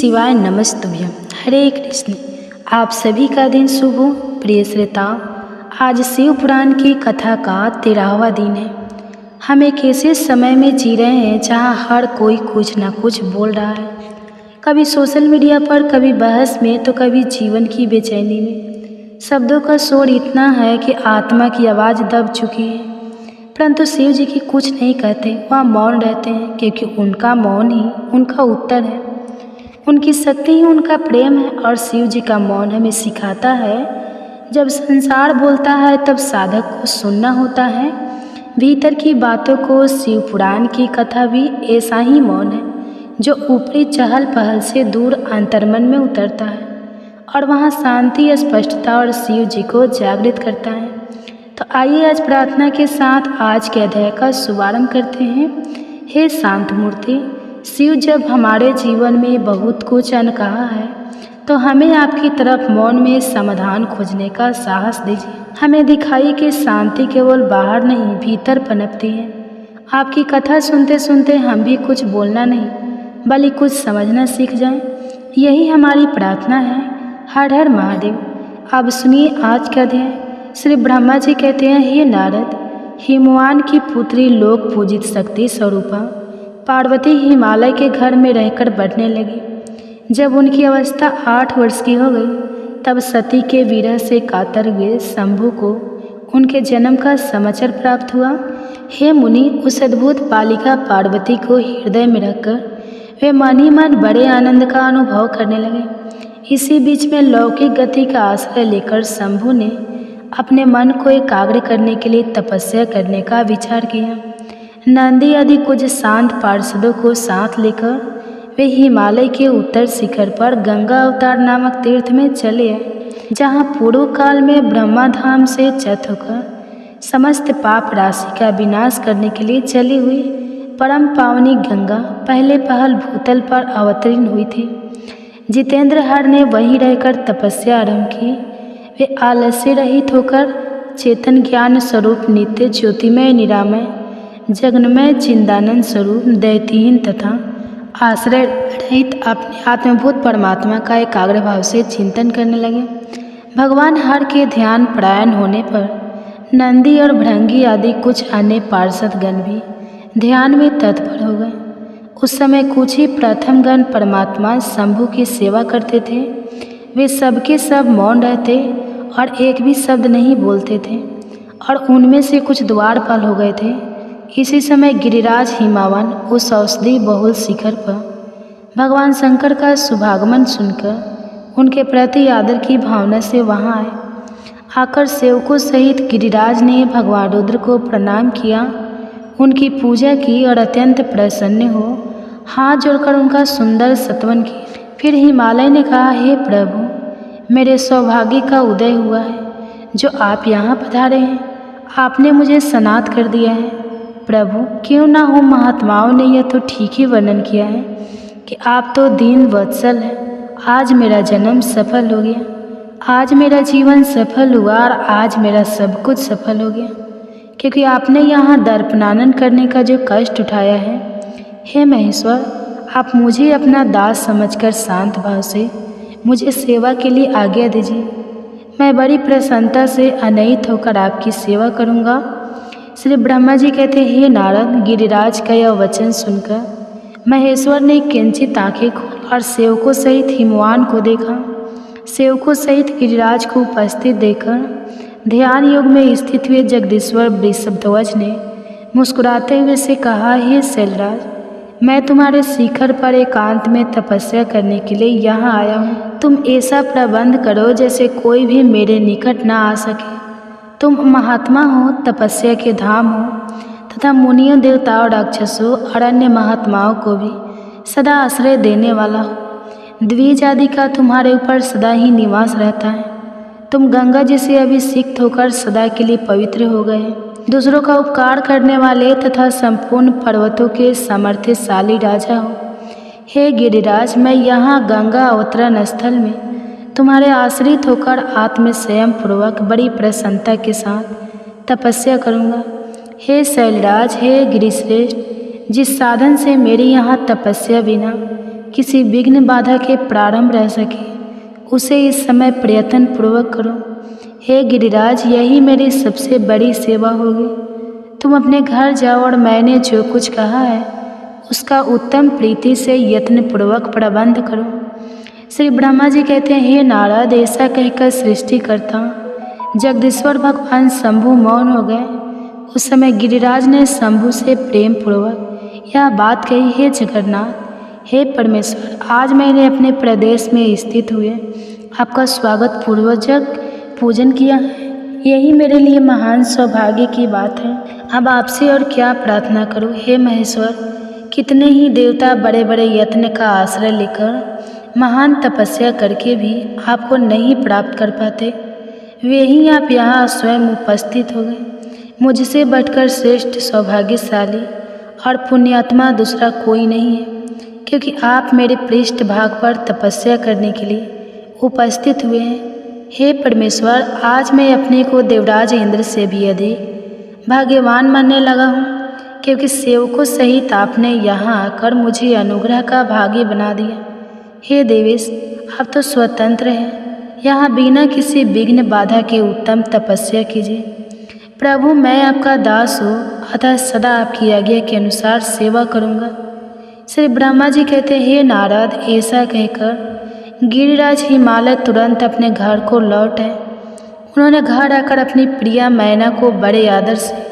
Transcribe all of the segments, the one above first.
शिवाय नमस्तुभ्यम। हरे कृष्ण। आप सभी का दिन शुभ हो। प्रिय श्रोताओं, आज शिव पुराण की कथा का 13वां दिन है। हम एक ऐसे समय में जी रहे हैं जहाँ हर कोई कुछ ना कुछ बोल रहा है, कभी सोशल मीडिया पर, कभी बहस में, तो कभी जीवन की बेचैनी में। शब्दों का शोर इतना है कि आत्मा की आवाज़ दब चुकी है, परंतु शिव जी की कुछ नहीं कहते। वह मौन रहते हैं, क्योंकि उनका मौन ही उनका उत्तर है। उनकी शक्ति ही उनका प्रेम है। और शिव जी का मौन हमें सिखाता है, जब संसार बोलता है तब साधक को सुनना होता है। भीतर की बातों को शिव पुराण की कथा भी ऐसा ही मौन है, जो ऊपरी चहल पहल से दूर अंतर्मन में उतरता है और वहाँ शांति, स्पष्टता और शिव जी को जागृत करता है। तो आइए आज प्रार्थना के साथ आज के अध्याय का शुभारंभ करते हैं। हे शांत मूर्ति शिव, जब हमारे जीवन में बहुत कुछ अनकहा है, तो हमें आपकी तरफ मौन में समाधान खोजने का साहस दीजिए। हमें दिखाई कि शांति केवल बाहर नहीं, भीतर पनपती है। आपकी कथा सुनते सुनते हम भी कुछ बोलना नहीं, बल्कि कुछ समझना सीख जाएं। यही हमारी प्रार्थना है। हर हर महादेव। अब सुनिए आज का अध्याय। श्री ब्रह्मा जी कहते हैं, हे नारद, हिमवान की पुत्री लोक पूजित शक्ति स्वरूपा पार्वती हिमालय के घर में रहकर बढ़ने लगी। जब उनकी अवस्था 8 वर्ष की हो गई, तब सती के विरह से कातर हुए शंभु को उनके जन्म का समाचार प्राप्त हुआ। हे मुनि, उस अद्भुत बालिका पार्वती को हृदय में रखकर वे मन ही मन बड़े आनंद का अनुभव करने लगे। इसी बीच में लौकिक गति का आश्रय लेकर शंभु ने अपने मन को एकाग्र करने के लिए तपस्या करने का विचार किया। नंदी आदि कुछ शांत पार्षदों को साथ लेकर वे हिमालय के उत्तर शिखर पर गंगा अवतार नामक तीर्थ में चले आए, जहाँ पूर्व काल में ब्रह्मा धाम से च्युत होकर समस्त पाप राशि का विनाश करने के लिए चली हुई परम पावनी गंगा पहले पहल भूतल पर अवतीर्ण हुई थी। जितेंद्र हर ने वहीं रहकर तपस्या आरंभ की। वे आलस्य रहित होकर चेतन ज्ञान स्वरूप नित्य ज्योतिमय निरामय जगन्मय चिंदानंद स्वरूप दैत्यहीन तथा आश्रय रहित अपने आत्मभूत परमात्मा का एकाग्र भाव से चिंतन करने लगे। भगवान हर के ध्यान परायण होने पर नंदी और भृंगी आदि कुछ अन्य पार्षद गण भी ध्यान में तत्पर हो गए। उस समय कुछ ही प्रथम गण परमात्मा शंभु की सेवा करते थे। वे सबके सब मौन रहते और एक भी शब्द नहीं बोलते थे, और उनमें से कुछ द्वारपाल हो गए थे। इसी समय गिरिराज हिमावन उस औषधि बहुल शिखर पर भगवान शंकर का शुभागमन सुनकर उनके प्रति आदर की भावना से वहां आए। आकर सेवकों सहित गिरिराज ने भगवान रुद्र को प्रणाम किया, उनकी पूजा की और अत्यंत प्रसन्न हो हाथ जोड़कर उनका सुंदर स्तवन किया। फिर हिमालय ने कहा, हे प्रभु, मेरे सौभाग्य का उदय हुआ है जो आप यहाँ पधारे हैं। आपने मुझे सनात कर दिया है। प्रभु, क्यों ना हो महात्माओं ने यह तो ठीक ही वर्णन किया है कि आप तो दीन वत्सल हैं। आज मेरा जन्म सफल हो गया, आज मेरा जीवन सफल हुआ और आज मेरा सब कुछ सफल हो गया, क्योंकि आपने यहाँ दर्पणानन करने का जो कष्ट उठाया है। हे महेश्वर, आप मुझे अपना दास समझकर शांत भाव से मुझे सेवा के लिए आज्ञा दीजिए। मैं बड़ी प्रसन्नता से अनहित होकर आपकी सेवा करूँगा। श्री ब्रह्मा जी कहते, हे नारद, गिरिराज का यह वचन सुनकर महेश्वर ने किंचित आंखें खोली और सेवकों सहित हिमवान को देखा। सेवकों सहित गिरिराज को उपस्थित देखकर ध्यान योग में स्थित हुए जगदीश्वर वृषभध्वज ने मुस्कुराते हुए से कहा, हे शैलराज, मैं तुम्हारे शिखर पर एकांत में तपस्या करने के लिए यहाँ आया हूँ। तुम ऐसा प्रबंध करो जैसे कोई भी मेरे निकट ना आ सके। तुम महात्मा हो, तपस्या के धाम हो तथा मुनियों, देवताओं, राक्षसों और अन्य महात्माओं को भी सदा आश्रय देने वाला हो। द्विज आदि का तुम्हारे ऊपर सदा ही निवास रहता है। तुम गंगा जी से अभिषिक्त होकर सदा के लिए पवित्र हो गए। दूसरों का उपकार करने वाले तथा संपूर्ण पर्वतों के सामर्थ्यशाली राजा हो। हे गिरिराज, मैं यहाँ गंगा अवतरण स्थल में तुम्हारे आश्रित होकर आत्मसंयम पूर्वक बड़ी प्रसन्नता के साथ तपस्या करूँगा। हे शैलराज, हे गिरिश्रेष्ठ, जिस साधन से मेरी यहाँ तपस्या बिना किसी विघ्न बाधा के प्रारंभ रह सके, उसे इस समय प्रयत्न पूर्वक करो। हे गिरिराज, यही मेरी सबसे बड़ी सेवा होगी। तुम अपने घर जाओ और मैंने जो कुछ कहा है उसका उत्तम प्रीति से यत्न पूर्वक प्रबंध करो। श्री ब्रह्मा जी कहते हैं, हे नारद, ऐसा कहकर सृष्टि करता जगदीश्वर भगवान शंभु मौन हो गए। उस समय गिरिराज ने शंभु से प्रेम पूर्वक यह बात कही, हे जगन्नाथ, हे परमेश्वर, आज मैंने अपने प्रदेश में स्थित हुए आपका स्वागत पूर्वक पूजन किया है। यही मेरे लिए महान सौभाग्य की बात है। अब आपसे और क्या प्रार्थना करूं? हे महेश्वर, कितने ही देवता बड़े बड़े यत्न का आश्रय लेकर महान तपस्या करके भी आपको नहीं प्राप्त कर पाते, वे ही आप यहाँ स्वयं उपस्थित हो गए। मुझसे बढ़कर श्रेष्ठ सौभाग्यशाली और पुण्यात्मा दूसरा कोई नहीं है, क्योंकि आप मेरे पृष्ठ भाग पर तपस्या करने के लिए उपस्थित हुए हैं। हे परमेश्वर, आज मैं अपने को देवराज इंद्र से भी अधिक भाग्यवान मानने लगा हूँ, क्योंकि सेवकों सहित आपने यहाँ आकर मुझे अनुग्रह का भागी बना दिया। हे देवेश, आप तो स्वतंत्र हैं, यहाँ बिना किसी विघ्न बाधा के उत्तम तपस्या कीजिए। प्रभु, मैं आपका दास हूँ, अतः सदा आपकी आज्ञा के अनुसार सेवा करूँगा। श्री ब्रह्मा जी कहते हैं, हे नारद, ऐसा कहकर गिरिराज हिमालय तुरंत अपने घर को लौट आए। उन्होंने घर आकर अपनी प्रिया मैना को बड़े आदर से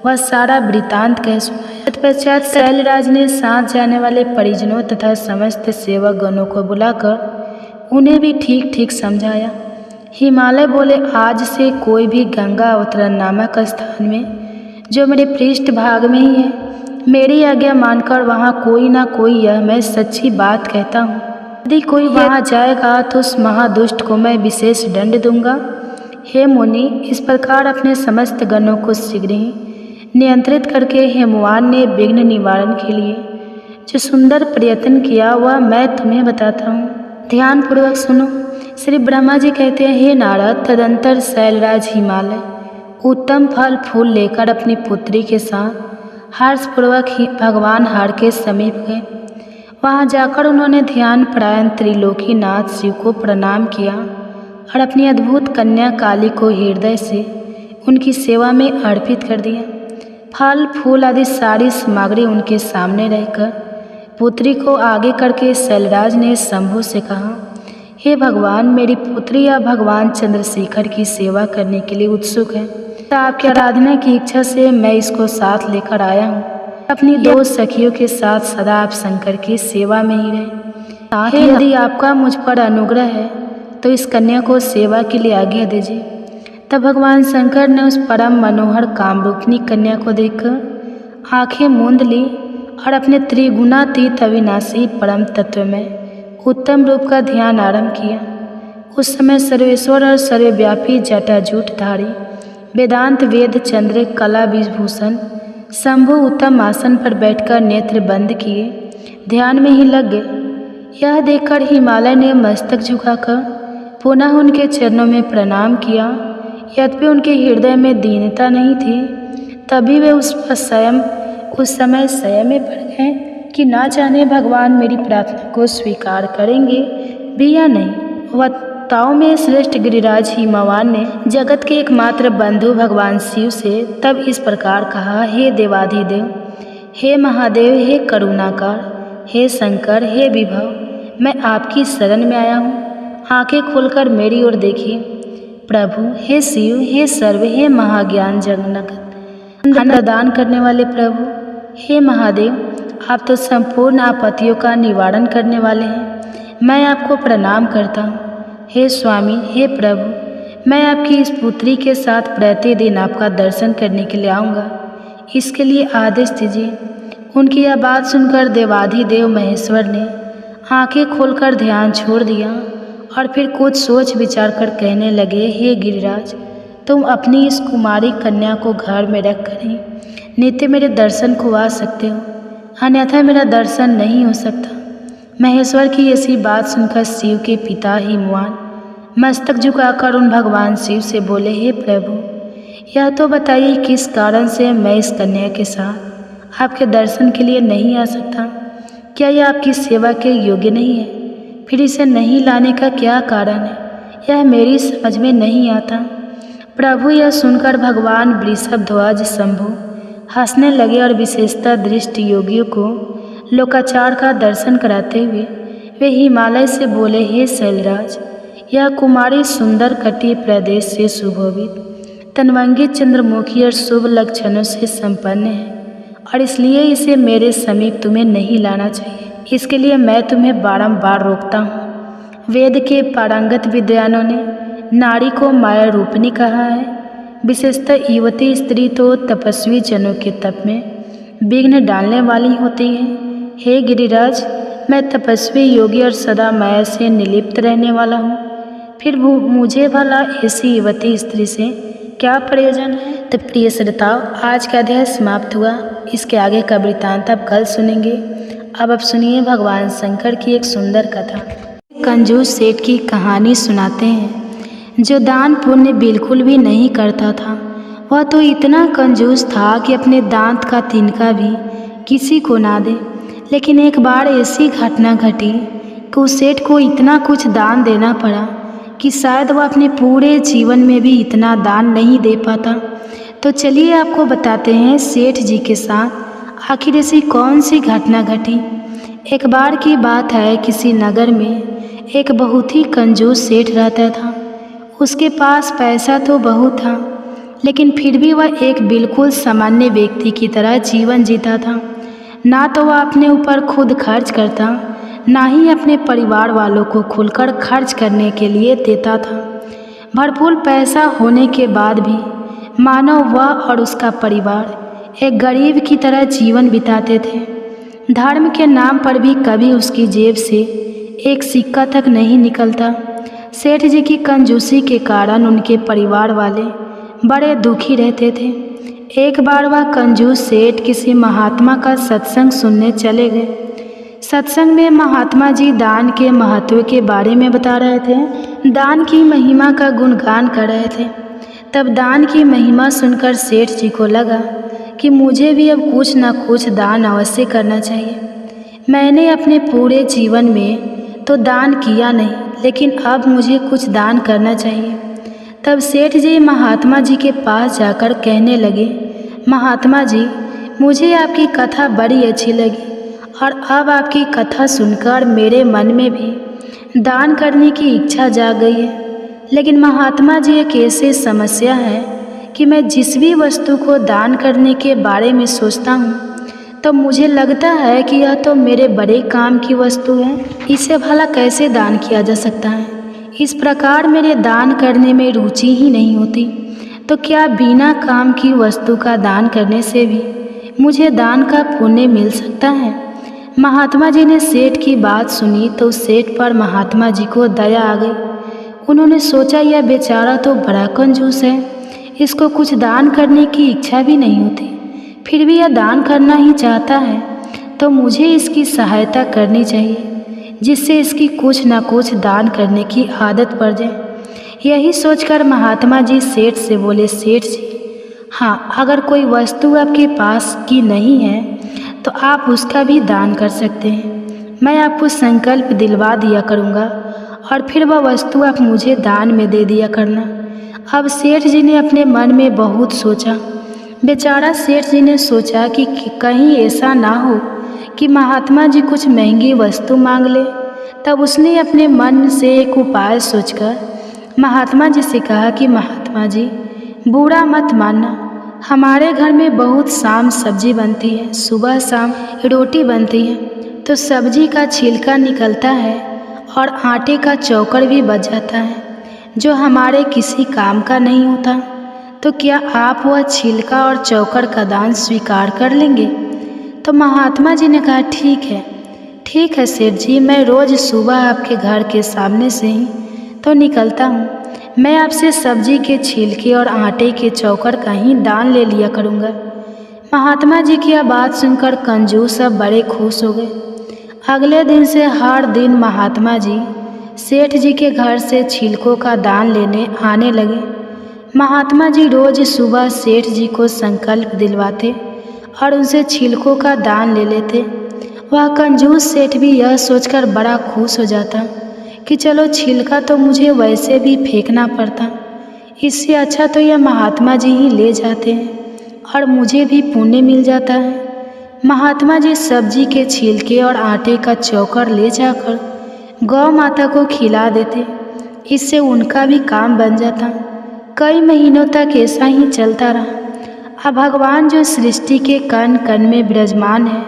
वह सारा वृतांत कह सुनाया। तत्पश्चात शैलराज ने साथ जाने वाले परिजनों तथा समस्त सेवक गणों को बुलाकर उन्हें भी ठीक ठीक समझाया। हिमालय बोले, आज से कोई भी गंगा अवतरण नामक स्थान में, जो मेरे पृष्ठ भाग में ही है, मेरी आज्ञा मानकर वहाँ कोई ना कोई, यह मैं सच्ची बात कहता हूँ, यदि कोई वहाँ जाएगा तो उस महादुष्ट को मैं विशेष दंड दूंगा। हे मुनि, इस प्रकार अपने समस्त गणों को शीघ्र ही नियंत्रित करके हेमवान ने विघ्न निवारण के लिए जो सुंदर प्रयत्न किया वह मैं तुम्हें बताता हूँ, ध्यान पूर्वक सुनो। श्री ब्रह्मा जी कहते हैं, हे नारद, तदंतर शैलराज हिमालय उत्तम फल फूल लेकर अपनी पुत्री के साथ हर्षपूर्वक ही भगवान हर के समीप गए। वहाँ जाकर उन्होंने ध्यान परायण त्रिलोकीनाथ शिव को प्रणाम किया और अपनी अद्भुत कन्या काली को हृदय से उनकी सेवा में अर्पित कर दिया। फल फूल आदि सारी सामग्री उनके सामने रहकर पुत्री को आगे करके शैलराज ने शंभु से कहा, हे भगवान, मेरी पुत्री या भगवान चंद्रशेखर की सेवा करने के लिए उत्सुक है। आपकी आराधना की इच्छा से मैं इसको साथ लेकर आया हूँ। अपनी दो सखियों के साथ सदा आप शंकर की सेवा में ही रहें। यदि आपका मुझ पर अनुग्रह है तो इस कन्या को सेवा के लिए आज्ञा दीजिए। तब भगवान शंकर ने उस परम मनोहर कामरूपिणी कन्या को देखकर आंखें मूंद ली और अपने त्रिगुणातीत अविनाशी परम तत्व में उत्तम रूप का ध्यान आरंभ किया। उस समय सर्वेश्वर और सर्वव्यापी जटाजूटधारी वेदांत वेद चंद्र कला विभूषण शंभु उत्तम आसन पर बैठकर नेत्र बंद किए ध्यान में ही लग गए। यह देखकर हिमालय ने मस्तक झुकाकर पुनः उनके चरणों में प्रणाम किया। यद्यपि उनके हृदय में दीनता नहीं थी, तभी वे उस समय संयम में पड़ गए कि ना जाने भगवान मेरी प्रार्थना को स्वीकार करेंगे भी या नहीं। वक्ताओं में श्रेष्ठ गिरिराज हिमवान ने जगत के एकमात्र बंधु भगवान शिव से तब इस प्रकार कहा, हे देवाधिदेव, हे महादेव, हे करुणाकार, हे शंकर, हे विभव, मैं आपकी शरण में आया हूँ। आंखें खोलकर मेरी ओर देखिए। प्रभु, हे शिव, हे सर्व, हे महाज्ञान जगन्नाथ प्रदान करने वाले प्रभु, हे महादेव, आप तो संपूर्ण आपत्तियों का निवारण करने वाले हैं। मैं आपको प्रणाम करता हूँ। हे स्वामी, हे प्रभु, मैं आपकी इस पुत्री के साथ प्रतिदिन आपका दर्शन करने के लिए आऊँगा, इसके लिए आदेश दीजिए। उनकी यह बात सुनकर देवाधिदेव महेश्वर ने आंखें खोलकर ध्यान छोड़ दिया और फिर कुछ सोच विचार कर कहने लगे, हे गिरिराज, तुम अपनी इस कुमारी कन्या को घर में रख कर ही नित्य मेरे दर्शन को आ सकते हो, अन्यथा मेरा दर्शन नहीं हो सकता। महेश्वर की ऐसी बात सुनकर शिव के पिता हिमवान मस्तक झुकाकर उन भगवान शिव से बोले, हे प्रभु, यह तो बताइए किस कारण से मैं इस कन्या के साथ आपके दर्शन के लिए नहीं आ सकता। क्या यह आपकी सेवा के योग्य नहीं है? फिर इसे नहीं लाने का क्या कारण है, यह मेरी समझ में नहीं आता। प्रभु यह सुनकर भगवान वृषभध्वज शंभु हंसने लगे और विशेषता दृष्ट योगियों को लोकाचार का दर्शन कराते हुए वे हिमालय से बोले, हे शैलराज, यह कुमारी सुंदर कटी प्रदेश से सुशोभित तनवंगी चंद्रमुखी और शुभ लक्षणों से संपन्न है और इसलिए इसे मेरे समीप तुम्हें नहीं लाना चाहिए। इसके लिए मैं तुम्हें बारंबार रोकता हूँ। वेद के पारंगत विद्वानों ने नारी को माया रूपनी कहा है। विशेषतः युवती स्त्री तो तपस्वी जनों के तप में विघ्न डालने वाली होती है। हे गिरिराज, मैं तपस्वी योगी और सदा माया से निर्लिप्त रहने वाला हूँ, फिर मुझे भला ऐसी युवती स्त्री से क्या प्रयोजन है? तो प्रिय श्रोताओं, आज का अध्याय समाप्त हुआ। इसके आगे का वृत्तांत आप कल सुनेंगे। अब आप सुनिए भगवान शंकर की एक सुंदर कथा। कंजूस सेठ की कहानी सुनाते हैं जो दान पुण्य बिल्कुल भी नहीं करता था। वह तो इतना कंजूस था कि अपने दांत का तिनका भी किसी को ना दे। लेकिन एक बार ऐसी घटना घटी कि उस सेठ को इतना कुछ दान देना पड़ा कि शायद वह अपने पूरे जीवन में भी इतना दान नहीं दे पाता। तो चलिए आपको बताते हैं सेठ जी के साथ आखिर ऐसी कौन सी घटना घटी। एक बार की बात है, किसी नगर में एक बहुत ही कंजूस सेठ रहता था। उसके पास पैसा तो बहुत था, लेकिन फिर भी वह एक बिल्कुल सामान्य व्यक्ति की तरह जीवन जीता था। ना तो वह अपने ऊपर खुद खर्च करता, ना ही अपने परिवार वालों को खुलकर खर्च करने के लिए देता था। भरपूर पैसा होने के बाद भी मानो वह और उसका परिवार एक गरीब की तरह जीवन बिताते थे। धर्म के नाम पर भी कभी उसकी जेब से एक सिक्का तक नहीं निकलता। सेठ जी की कंजूसी के कारण उनके परिवार वाले बड़े दुखी रहते थे। एक बार वह कंजूस सेठ किसी महात्मा का सत्संग सुनने चले गए। सत्संग में महात्मा जी दान के महत्व के बारे में बता रहे थे, दान की महिमा का गुणगान कर रहे थे। तब दान की महिमा सुनकर सेठ जी को लगा कि मुझे भी अब कुछ न कुछ दान अवश्य करना चाहिए। मैंने अपने पूरे जीवन में तो दान किया नहीं, लेकिन अब मुझे कुछ दान करना चाहिए। तब सेठ जी महात्मा जी के पास जाकर कहने लगे, महात्मा जी, मुझे आपकी कथा बड़ी अच्छी लगी और अब आपकी कथा सुनकर मेरे मन में भी दान करने की इच्छा जाग गई है। लेकिन महात्मा जी, एक ऐसी समस्या है कि मैं जिस भी वस्तु को दान करने के बारे में सोचता हूँ तो मुझे लगता है कि यह तो मेरे बड़े काम की वस्तु है, इसे भला कैसे दान किया जा सकता है। इस प्रकार मेरे दान करने में रुचि ही नहीं होती। तो क्या बिना काम की वस्तु का दान करने से भी मुझे दान का पुण्य मिल सकता है? महात्मा जी ने सेठ की बात सुनी तो सेठ पर महात्मा जी को दया आ गई। उन्होंने सोचा, यह बेचारा तो बड़ा कंजूस है, इसको कुछ दान करने की इच्छा भी नहीं होती, फिर भी यह दान करना ही चाहता है, तो मुझे इसकी सहायता करनी चाहिए जिससे इसकी कुछ न कुछ दान करने की आदत पड़ जाए। यही सोचकर महात्मा जी सेठ से बोले, सेठ जी, हाँ, अगर कोई वस्तु आपके पास की नहीं है तो आप उसका भी दान कर सकते हैं। मैं आपको संकल्प दिलवा दिया करूँगा और फिर वह वस्तु आप मुझे दान में दे दिया करना। अब सेठ जी ने अपने मन में बहुत सोचा। बेचारा सेठ जी ने सोचा कि कहीं ऐसा ना हो कि महात्मा जी कुछ महंगी वस्तु मांग ले। तब उसने अपने मन से एक उपाय सोचकर महात्मा जी से कहा कि महात्मा जी, बुरा मत मानना, हमारे घर में बहुत शाम सब्जी बनती है, सुबह शाम रोटी बनती है, तो सब्जी का छिलका निकलता है और आटे का चौकर भी बच जाता है जो हमारे किसी काम का नहीं होता। तो क्या आप वह छिलका और चौकर का दान स्वीकार कर लेंगे? तो महात्मा जी ने कहा, ठीक है सेठ जी, मैं रोज़ सुबह आपके घर के सामने से ही तो निकलता हूँ। मैं आपसे सब्जी के छिलके और आटे के चौकर का ही दान ले लिया करूँगा। महात्मा जी की यह बात सुनकर कंजूस अब बड़े खुश हो गए। अगले दिन से हर दिन महात्मा जी सेठ जी के घर से छिलकों का दान लेने आने लगे। महात्मा जी रोज़ सुबह सेठ जी को संकल्प दिलवाते और उनसे छिलकों का दान ले लेते वह कंजूस सेठ भी यह सोचकर बड़ा खुश हो जाता कि चलो छिलका तो मुझे वैसे भी फेंकना पड़ता, इससे अच्छा तो यह महात्मा जी ही ले जाते हैं और मुझे भी पुण्य मिल जाता है। महात्मा जी सब्जी के छिलके और आटे का चौकर ले जाकर गौ माता को खिला देते, इससे उनका भी काम बन जाता। कई महीनों तक ऐसा ही चलता रहा। अब भगवान जो सृष्टि के कण कण में विराजमान है,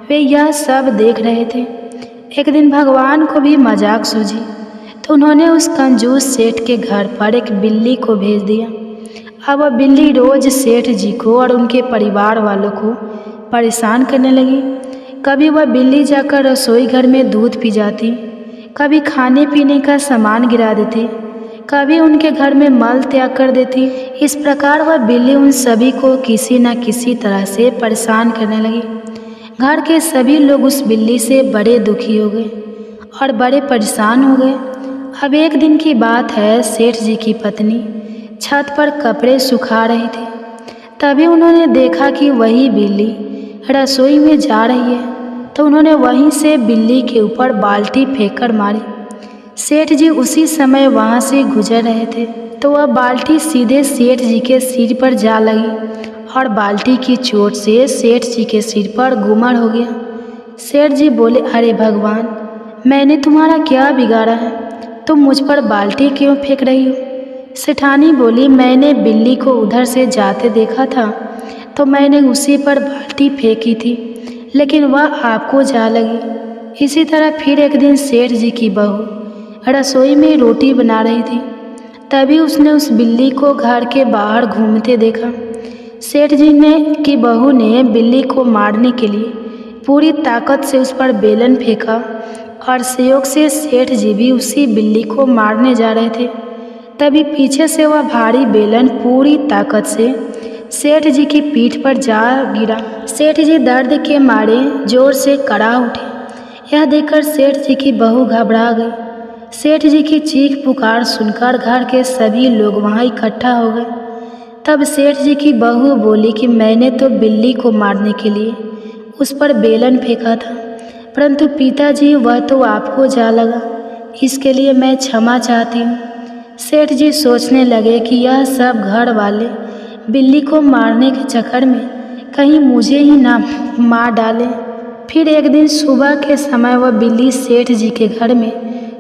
वे यह सब देख रहे थे। एक दिन भगवान को भी मजाक सूझी तो उन्होंने उस कंजूस सेठ के घर पर एक बिल्ली को भेज दिया। अब वह बिल्ली रोज सेठ जी को और उनके परिवार वालों को परेशान करने लगी। कभी वह बिल्ली जाकर रसोई घर में दूध पी जाती, कभी खाने पीने का सामान गिरा देती, कभी उनके घर में मल त्याग कर देती। इस प्रकार वह बिल्ली उन सभी को किसी न किसी तरह से परेशान करने लगी। घर के सभी लोग उस बिल्ली से बड़े दुखी हो गए और बड़े परेशान हो गए। अब एक दिन की बात है, सेठ जी की पत्नी छत पर कपड़े सुखा रही थी। तभी उन्होंने देखा कि वही बिल्ली रसोई में जा रही है, तो उन्होंने वहीं से बिल्ली के ऊपर बाल्टी फेंककर मारी। सेठ जी उसी समय वहाँ से गुजर रहे थे, तो वह बाल्टी सीधे सेठ जी के सिर पर जा लगी और बाल्टी की चोट से सेठ जी के सिर पर घूमड़ हो गया। सेठ जी बोले, अरे भगवान, मैंने तुम्हारा क्या बिगाड़ा है, तुम मुझ पर बाल्टी क्यों फेंक रही हो? सेठानी बोली, मैंने बिल्ली को उधर से जाते देखा था तो मैंने उसी पर बाल्टी फेंकी थी, लेकिन वह आपको जा लगी। इसी तरह फिर एक दिन सेठ जी की बहू रसोई में रोटी बना रही थी। तभी उसने उस बिल्ली को घर के बाहर घूमते देखा। सेठ जी की बहू ने बिल्ली को मारने के लिए पूरी ताकत से उस पर बेलन फेंका और संयोग से सेठ जी भी उसी बिल्ली को मारने जा रहे थे। तभी पीछे से वह भारी बेलन पूरी ताकत से सेठ जी की पीठ पर जा गिरा। सेठ जी दर्द के मारे जोर से कड़ा उठे। यह देखकर सेठ जी की बहू घबरा गई। सेठ जी की चीख पुकार सुनकर घर के सभी लोग वहाँ इकट्ठा हो गए। तब सेठ जी की बहू बोली कि मैंने तो बिल्ली को मारने के लिए उस पर बेलन फेंका था, परंतु पिताजी वह तो आपको जा लगा, इसके लिए मैं क्षमा चाहती हूँ। सेठ जी सोचने लगे कि यह सब घर वाले बिल्ली को मारने के चक्कर में कहीं मुझे ही ना मार डालें। फिर एक दिन सुबह के समय वह बिल्ली सेठ जी के घर में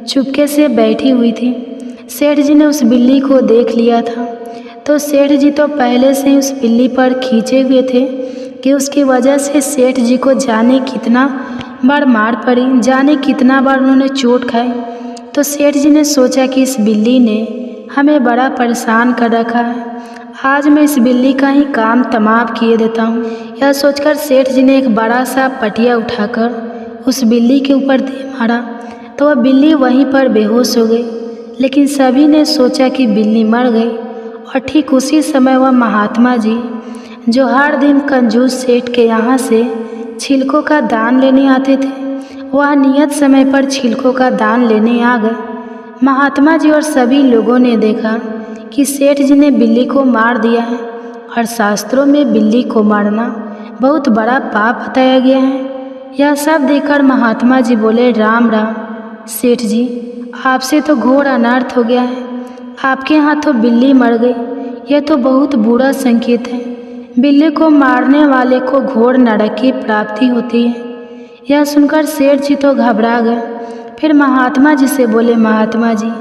चुपके से बैठी हुई थी। सेठ जी ने उस बिल्ली को देख लिया था, तो सेठ जी तो पहले से ही उस बिल्ली पर खींचे हुए थे कि उसकी वजह से सेठ जी को जाने कितना बार मार पड़ी, जाने कितना बार उन्होंने चोट खाई। तो सेठ जी ने सोचा कि इस बिल्ली ने हमें बड़ा परेशान कर रखा है, आज मैं इस बिल्ली का ही काम तमाम किए देता हूँ। यह सोचकर सेठ जी ने एक बड़ा सा पटिया उठाकर उस बिल्ली के ऊपर दे मारा, तो वह बिल्ली वहीं पर बेहोश हो गई। लेकिन सभी ने सोचा कि बिल्ली मर गई और ठीक उसी समय वह महात्मा जी, जो हर दिन कंजूस सेठ के यहाँ से छिलकों का दान लेने आते थे, वह नियत समय पर छिलकों का दान लेने आ गए। महात्मा जी और सभी लोगों ने देखा कि सेठ जी ने बिल्ली को मार दिया है और शास्त्रों में बिल्ली को मारना बहुत बड़ा पाप बताया गया है। यह सब देखकर महात्मा जी बोले, राम राम सेठ जी, आपसे तो घोर अनर्थ हो गया है, आपके हाथों बिल्ली मर गई, यह तो बहुत बुरा संकेत है। बिल्ली को मारने वाले को घोर नरक की प्राप्ति होती है। यह सुनकर सेठ जी तो घबरा गए। फिर महात्मा जी से बोले, महात्मा जी,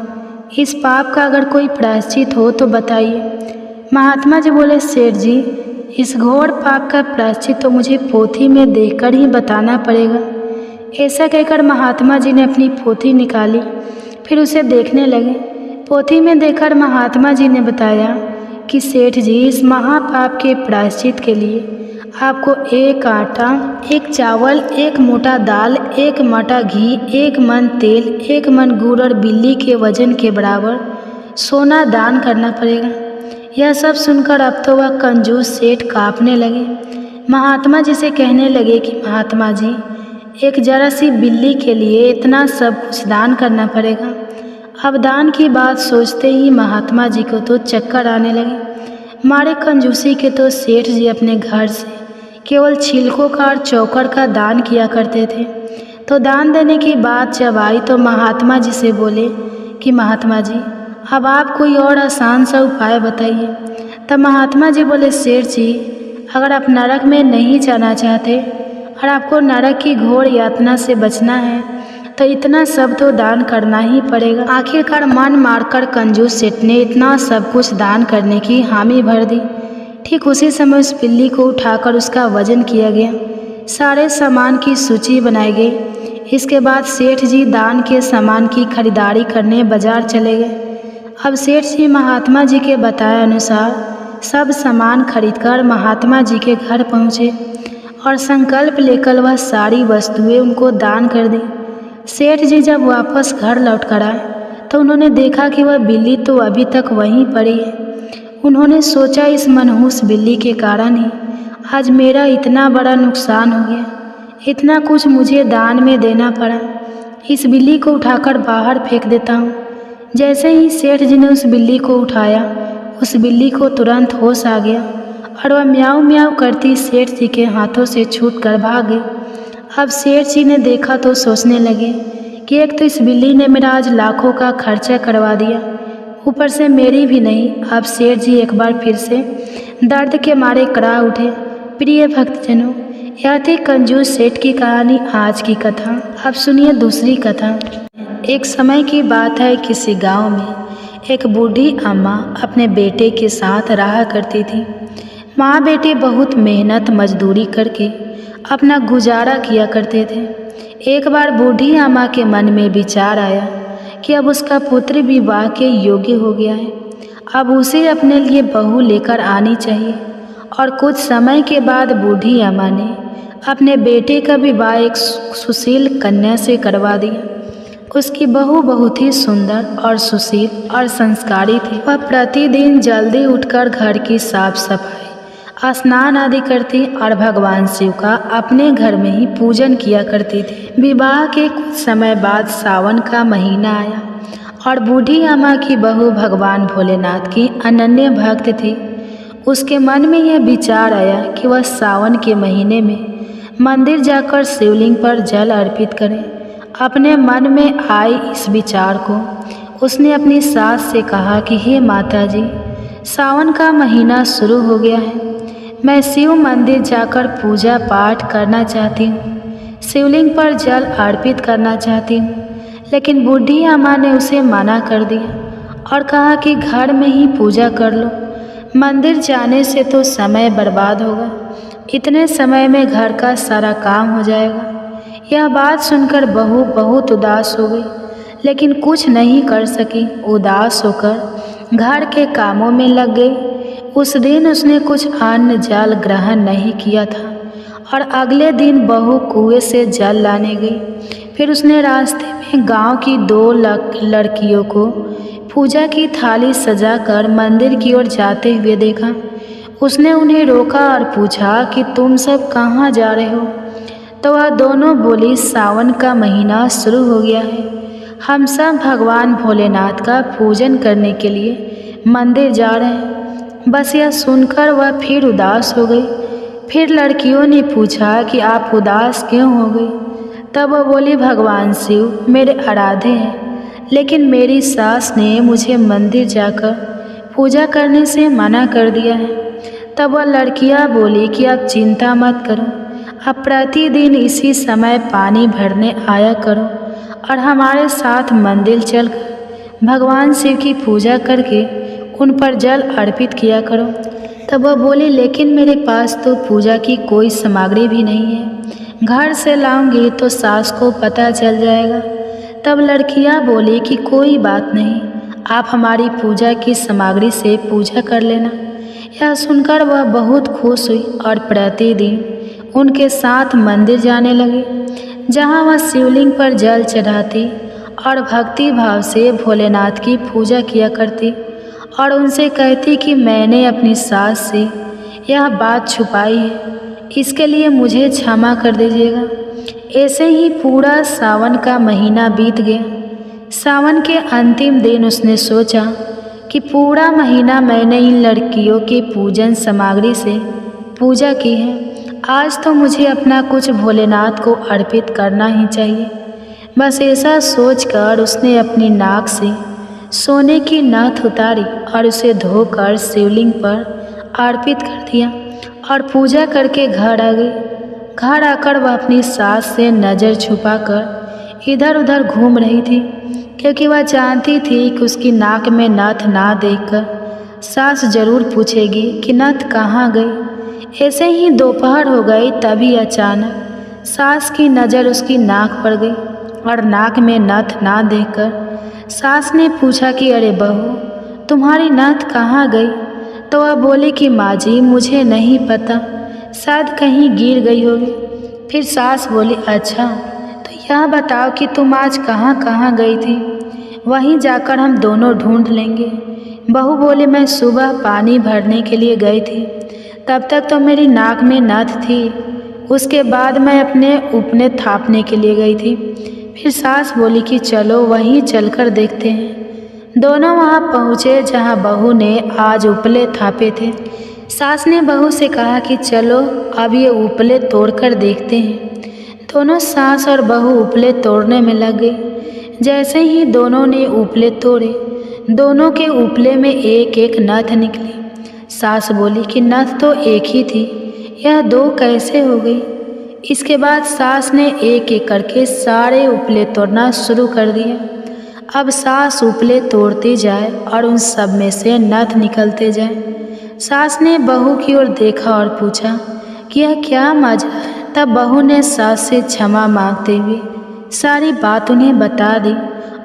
इस पाप का अगर कोई प्रायश्चित हो तो बताइए। महात्मा जी बोले, सेठ जी, इस घोर पाप का प्रायश्चित तो मुझे पोथी में देखकर ही बताना पड़ेगा। ऐसा कहकर महात्मा जी ने अपनी पोथी निकाली, फिर उसे देखने लगे। पोथी में देखकर महात्मा जी ने बताया कि सेठ जी, इस महापाप के प्रायश्चित के लिए आपको एक आटा, एक चावल, एक मोटा दाल, एक मोटा घी, एक मन तेल, एक मन गुड़ और बिल्ली के वजन के बराबर सोना दान करना पड़ेगा। यह सब सुनकर अब तो वह कंजूस सेठ काँपने लगे। महात्मा जी से कहने लगे कि महात्मा जी, एक जरा सी बिल्ली के लिए इतना सब कुछ दान करना पड़ेगा। अब दान की बात सोचते ही महात्मा जी को तो चक्कर आने लगे। मारे कंजूसी के तो सेठ जी अपने घर से केवल छिलकों का और चौकर का दान किया करते थे। तो दान देने की बात जब आई तो महात्मा जी से बोले कि महात्मा जी, अब आप कोई और आसान सा उपाय बताइए। तब महात्मा जी बोले, सेठ जी, अगर आप नरक में नहीं जाना चाहते और आपको नरक की घोर यातना से बचना है तो इतना सब तो दान करना ही पड़ेगा। आखिरकार मन मारकर कंजूस सेठ ने इतना सब कुछ दान करने की हामी भर दी। ठीक उसी समय उस बिल्ली को उठाकर उसका वजन किया गया, सारे सामान की सूची बनाई गई। इसके बाद सेठ जी दान के सामान की खरीदारी करने बाजार चले गए। अब सेठ जी महात्मा जी के बताए अनुसार सब सामान खरीदकर महात्मा जी के घर पहुँचे और संकल्प लेकर वह सारी वस्तुएं उनको दान कर दी। सेठ जी जब वापस घर लौट कर आए तो उन्होंने देखा कि वह बिल्ली तो अभी तक वहीं पड़ी है। उन्होंने सोचा, इस मनहूस बिल्ली के कारण ही आज मेरा इतना बड़ा नुकसान हो गया, इतना कुछ मुझे दान में देना पड़ा। इस बिल्ली को उठाकर बाहर फेंक देता हूँ। जैसे ही सेठ जी ने उस बिल्ली को उठाया, उस बिल्ली को तुरंत होश आ गया और वह म्याऊं म्याऊं करती सेठ जी के हाथों से छूटकर भाग गई। अब सेठ जी ने देखा तो सोचने लगे कि एक तो इस बिल्ली ने मेरा आज लाखों का खर्चा करवा दिया, ऊपर से मेरी भी नहीं। अब सेठ जी एक बार फिर से दर्द के मारे कड़ा उठे। प्रिय भक्तजनों, यह थी कंजूस सेठ की कहानी, आज की कथा। अब सुनिए दूसरी कथा। एक समय की बात है, किसी गांव में एक बूढ़ी अम्मा अपने बेटे के साथ रहा करती थी। माँ बेटे बहुत मेहनत मजदूरी करके अपना गुजारा किया करते थे। एक बार बूढ़ी अम्मा के मन में विचार आया कि अब उसका पुत्र विवाह के योग्य हो गया है, अब उसे अपने लिए बहू लेकर आनी चाहिए। और कुछ समय के बाद बूढ़ी अम्मा ने अपने बेटे का विवाह एक सुशील कन्या से करवा दिया। उसकी बहू बहुत ही सुंदर और सुशील और संस्कारी थी। वह प्रतिदिन जल्दी उठकर घर की साफ सफाई, स्नान आदि करती और भगवान शिव का अपने घर में ही पूजन किया करती थी। विवाह के कुछ समय बाद सावन का महीना आया और बूढ़ी अम्मा की बहू भगवान भोलेनाथ की अनन्य भक्त थी। उसके मन में यह विचार आया कि वह सावन के महीने में मंदिर जाकर शिवलिंग पर जल अर्पित करे। अपने मन में आए इस विचार को उसने अपनी सास से कहा कि हे माता जी, सावन का महीना शुरू हो गया है, मैं शिव मंदिर जाकर पूजा पाठ करना चाहती हूँ, शिवलिंग पर जल अर्पित करना चाहती हूँ। लेकिन बूढ़ी अम्मा ने उसे मना कर दिया और कहा कि घर में ही पूजा कर लो, मंदिर जाने से तो समय बर्बाद होगा, इतने समय में घर का सारा काम हो जाएगा। यह बात सुनकर बहू बहुत उदास हो गई, लेकिन कुछ नहीं कर सकी। उदास होकर घर के कामों में लग गई। उस दिन उसने कुछ अन्न जल ग्रहण नहीं किया था और अगले दिन बहू कुएं से जल लाने गई। फिर उसने रास्ते में गांव की 2 लड़कियों को पूजा की थाली सजाकर मंदिर की ओर जाते हुए देखा। उसने उन्हें रोका और पूछा कि तुम सब कहाँ जा रहे हो? तो वह दोनों बोली, सावन का महीना शुरू हो गया है, हम सब भगवान भोलेनाथ का पूजन करने के लिए मंदिर जा रहे हैं। बस यह सुनकर वह फिर उदास हो गई। फिर लड़कियों ने पूछा कि आप उदास क्यों हो गई? तब वह बोली, भगवान शिव मेरे आराध्य हैं, लेकिन मेरी सास ने मुझे मंदिर जाकर पूजा करने से मना कर दिया है। तब वह लड़कियां बोली कि आप चिंता मत करो, आप प्रतिदिन इसी समय पानी भरने आया करो और हमारे साथ मंदिर चलकर भगवान शिव की पूजा करके उन पर जल अर्पित किया करो। तब वह बोली, लेकिन मेरे पास तो पूजा की कोई सामग्री भी नहीं है, घर से लाऊंगी तो सास को पता चल जाएगा। तब लड़कियां बोली कि कोई बात नहीं, आप हमारी पूजा की सामग्री से पूजा कर लेना। यह सुनकर वह बहुत खुश हुई और प्रतिदिन उनके साथ मंदिर जाने लगे, जहां वह शिवलिंग पर जल चढ़ाती और भक्ति भाव से भोलेनाथ की पूजा किया करती और उनसे कहती कि मैंने अपनी सास से यह बात छुपाई है, इसके लिए मुझे क्षमा कर दीजिएगा। ऐसे ही पूरा सावन का महीना बीत गया। सावन के अंतिम दिन उसने सोचा कि पूरा महीना मैंने इन लड़कियों के पूजन सामग्री से पूजा की है, आज तो मुझे अपना कुछ भोलेनाथ को अर्पित करना ही चाहिए। बस ऐसा सोचकर उसने अपनी नाक से सोने की नथ उतारी और उसे धोकर शिवलिंग पर अर्पित कर दिया और पूजा करके घर आ गई। घर आकर वह अपनी सास से नज़र छुपाकर इधर उधर घूम रही थी, क्योंकि वह जानती थी कि उसकी नाक में नथ ना देखकर सास जरूर पूछेगी कि नथ कहाँ गई। ऐसे ही दोपहर हो गई, तभी अचानक सास की नज़र उसकी नाक पर गई और नाक में नथ ना देखकर सास ने पूछा कि अरे बहू, तुम्हारी नथ कहाँ गई? तो वह बोली कि माँ जी, मुझे नहीं पता, शायद कहीं गिर गई होगी। फिर सास बोली, अच्छा तो यह बताओ कि तुम आज कहाँ कहाँ गई थी, वहीं जाकर हम दोनों ढूंढ लेंगे। बहू बोली, मैं सुबह पानी भरने के लिए गई थी, तब तक तो मेरी नाक में नथ थी। उसके बाद मैं अपने उपने थापने के लिए गई थी। फिर सास बोली कि चलो वहीं चलकर देखते हैं। दोनों वहाँ पहुँचे जहाँ बहू ने आज उपले थापे थे। सास ने बहू से कहा कि चलो अब ये उपले तोड़कर देखते हैं। दोनों सास और बहू उपले तोड़ने में लग गई। जैसे ही दोनों ने उपले तोड़े, दोनों के उपले में एक एक नथ निकली। सास बोली कि नथ तो एक ही थी, यह दो कैसे हो गई? इसके बाद सास ने एक एक करके सारे उपले तोड़ना शुरू कर दिए। अब सास उपले तोड़ती जाए और उन सब में से नथ निकलते जाए। सास ने बहू की ओर देखा और पूछा कि यह क्या मजा है? तब बहू ने सास से क्षमा मांगते हुए सारी बात उन्हें बता दी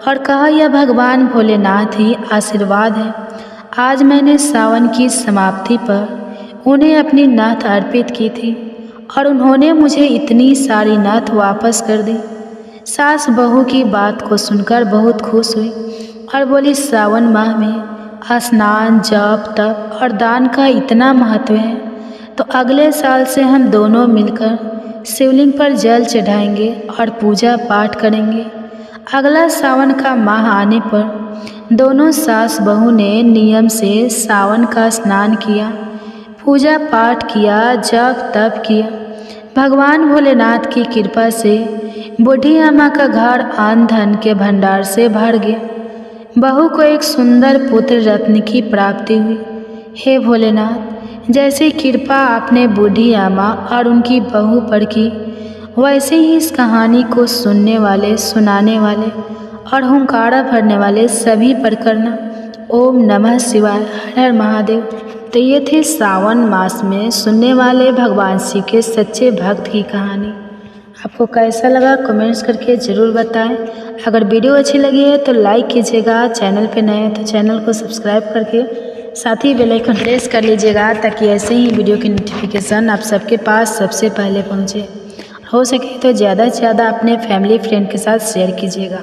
और कहा, यह भगवान भोलेनाथ ही आशीर्वाद है। आज मैंने सावन की समाप्ति पर उन्हें अपनी नथ अर्पित की थी और उन्होंने मुझे इतनी सारी नथ वापस कर दी। सास बहू की बात को सुनकर बहुत खुश हुई और बोली, सावन माह में स्नान, जप, तप और दान का इतना महत्व है, तो अगले साल से हम दोनों मिलकर शिवलिंग पर जल चढ़ाएंगे और पूजा पाठ करेंगे। अगला सावन का माह आने पर दोनों सास बहू ने नियम से सावन का स्नान किया, पूजा पाठ किया, जप तप किया। भगवान भोलेनाथ की कृपा से बूढ़ी अम्मा का घर अन्न धन के भंडार से भर गया। बहू को एक सुंदर पुत्र रत्न की प्राप्ति हुई। हे भोलेनाथ, जैसी कृपा आपने बूढ़ी अम्मा और उनकी बहू पर की, वैसे ही इस कहानी को सुनने वाले, सुनाने वाले और हुंकारा भरने वाले सभी पर करना। ओम नमः शिवाय, हर हर महादेव। तो ये थे सावन मास में सुनने वाले भगवान शिव के सच्चे भक्त की कहानी। आपको कैसा लगा कमेंट्स करके ज़रूर बताएं। अगर वीडियो अच्छी लगी है तो लाइक कीजिएगा, चैनल पे नए हैं तो चैनल को सब्सक्राइब करके साथ ही बेल आइकन प्रेस कर लीजिएगा, ताकि ऐसे ही वीडियो की नोटिफिकेशन आप सबके पास सबसे पहले पहुंचे। हो सके तो ज़्यादा से ज़्यादा अपने फैमिली फ्रेंड के साथ शेयर कीजिएगा।